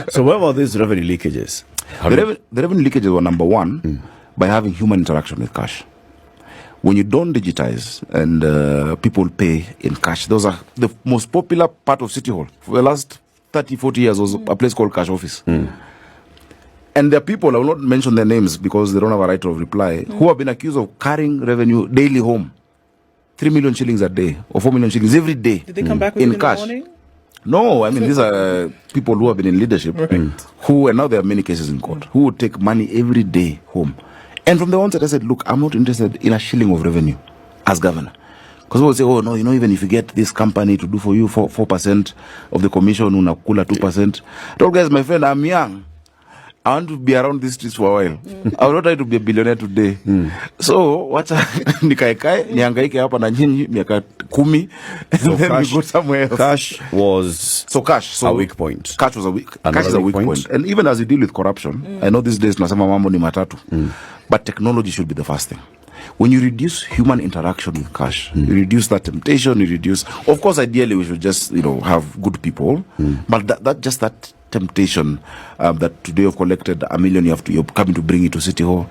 So where were these revenue leakages? The revenue leakages were, number one, by having human interaction with cash. When you don't digitize and people pay in cash, those are the most popular part of City Hall. For the last 30, 40 years was a place called Cash Office. And there are people, I will not mention their names because they don't have a right of reply, who have been accused of carrying revenue daily home. 3 million shillings a day or 4 million shillings every day. Did they come back with in it in cash? the morning? No, I mean, these are people who have been in leadership, who, and now there are many cases in court, who would take money every day home. And from the onset, I said, look, I'm not interested in a shilling of revenue as governor. Because people say, oh, no, even if you get this company to do for you 4% of the commission, unakula 2%. I told guys, my friend, I'm young. I want to be around these streets for a while. I will not try to be a billionaire today. So, wacha nikae nihangaike hapa na nyinyi miaka 10 and then we go somewhere else. Cash was a weak point. Cash is a weak point. And even as you deal with corruption, I know these days tunasema mambo ni matatu. But technology should be the first thing. When you reduce human interaction with cash, you reduce that temptation, you reduce... Of course, ideally, we should just, have good people. But that temptation that today you've collected $1 million, you're coming to bring it to City Hall.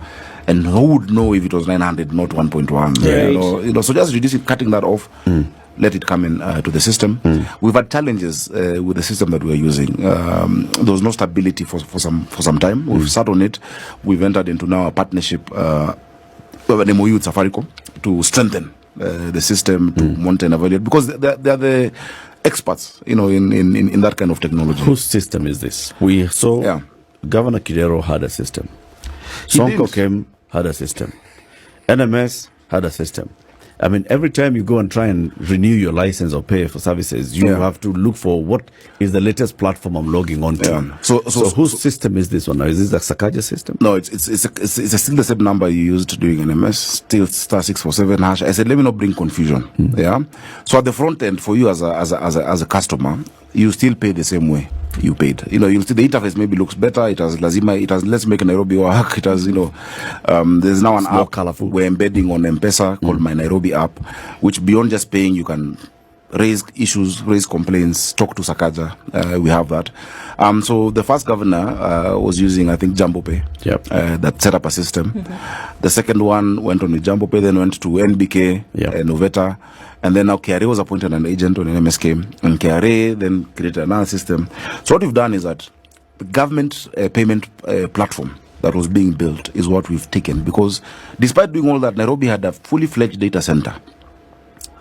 And who would know if it was 900, not 1.1? So just reducing, cutting that off. Let it come in to the system. We've had challenges with the system that we're using. There was no stability for some time. We've sat on it. We've entered into now a partnership with an MOU with Safaricom to strengthen the system, to monitor and evaluate, because they're the experts, in that kind of technology. Whose system is this? We saw Governor Kidero had a system. Sonko came, had a system. NMS had a system. I mean, every time you go and try and renew your license or pay for services, you have to look for what is the latest platform I'm logging on to. So whose system is this one now? Is this the Sakaja system? No, it's still the same number you used during NMS, still *647#. I said, let me not bring confusion. So at the front end, for you as a customer, you still pay the same way you paid. You'll see the interface maybe looks better. It has let's make Nairobi work. It has, there's now an app more colorful. We're embedding on M-Pesa called My Nairobi app, which beyond just paying, you can raise issues, raise complaints, talk to Sakaja. We have that. So the first governor was using, I think, Jambo Pay. That set up a system. The second one went on with Jambo Pay, then went to NBK, Noveta. And then now KRA was appointed an agent when NMS came. And KRA then created another system. So what we've done is that the government payment platform that was being built is what we've taken. Because despite doing all that, Nairobi had a fully fledged data center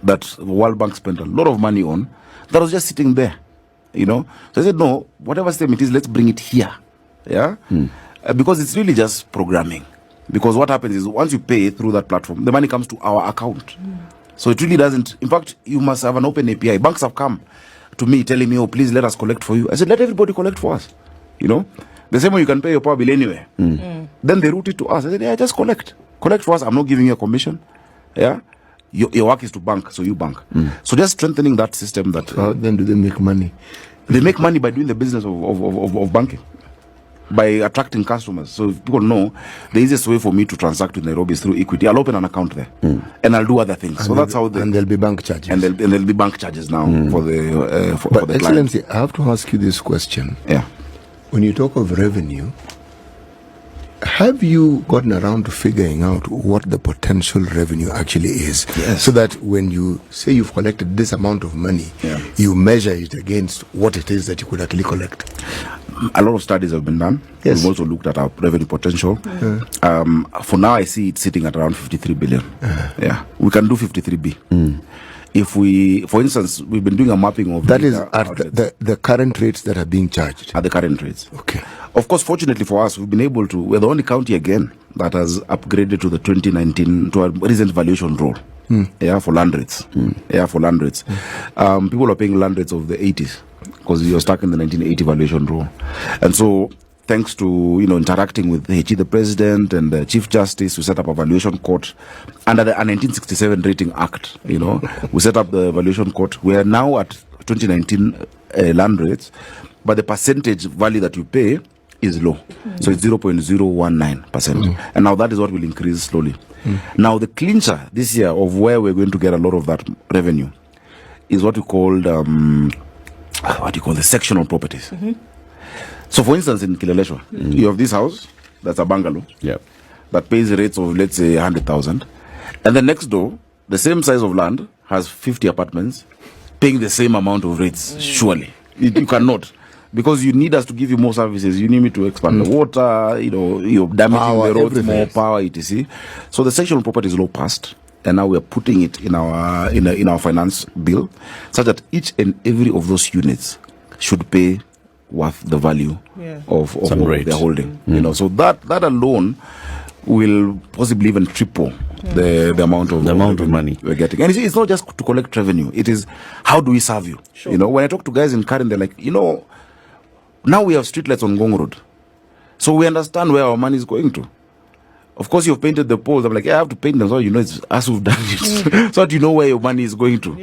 that the World Bank spent a lot of money on, that was just sitting there. So I said, no, whatever system it is, let's bring it here. Because it's really just programming. Because what happens is once you pay through that platform, the money comes to our account. So it really doesn't. In fact, you must have an open API. Banks have come to me telling me, oh, please let us collect for you. I said, let everybody collect for us. The same way you can pay your power bill anywhere. Then they route it to us. I said, yeah, just collect. Collect for us. I'm not giving you a commission. Your work is to bank, so you bank. So just strengthening that system. How then do they make money? They make money by doing the business of banking, by attracting customers. So if people know, the easiest way for me to transact with Nairobi is through Equity. I'll open an account there, and I'll do other things. So that's how. And there'll be bank charges. And there'll be bank charges now for the for the Excellency, client. I have to ask you this question. When you talk of revenue, have you gotten around to figuring out what the potential revenue actually is? So that when you say you've collected this amount of money, you measure it against what it is that you could actually collect. A lot of studies have been done. We've also looked at our revenue potential. For now, I see it sitting at around 53 billion. We can do 53B. If we, for instance, we've been doing a mapping of that is at the current rates that are being charged. At the current rates. Okay. Of course, fortunately for us, we've been able to. We're the only county again that has upgraded to the 2019 to a recent valuation rule. For land rates. For land rates. People are paying land rates of the 80s because you're stuck in the 1980 valuation rule, and so. Thanks to interacting with the President and the Chief Justice, we set up a valuation court under the 1967 Rating Act. We set up the valuation court. We are now at 2019 land rates, but the percentage value that you pay is low, so it's 0.019%, and now that is what will increase slowly. Now the clincher this year of where we're going to get a lot of that revenue is what we call the sectional properties. So, for instance, in Kileleshwa, you have this house that's a bungalow that pays rates of, let's say, 100,000. And the next door, the same size of land, has 50 apartments paying the same amount of rates. Surely. You cannot. Because you need us to give you more services. You need me to expand the water, you're damaging the roads, more power, etc. So the sectional properties law passed, and now we are putting it in our finance bill, such that each and every of those units should pay worth the value of their holding. So that alone will possibly even triple the amount of money we're getting. And you see, it's not just to collect revenue. It is, how do we serve you? Sure. When I talk to guys in Karen, they're like, now we have streetlights on Ngong Road. So we understand where our money is going to. Of course, you've painted the poles. I'm like, I have to paint them so it's us who've done it. So that you know where your money is going to.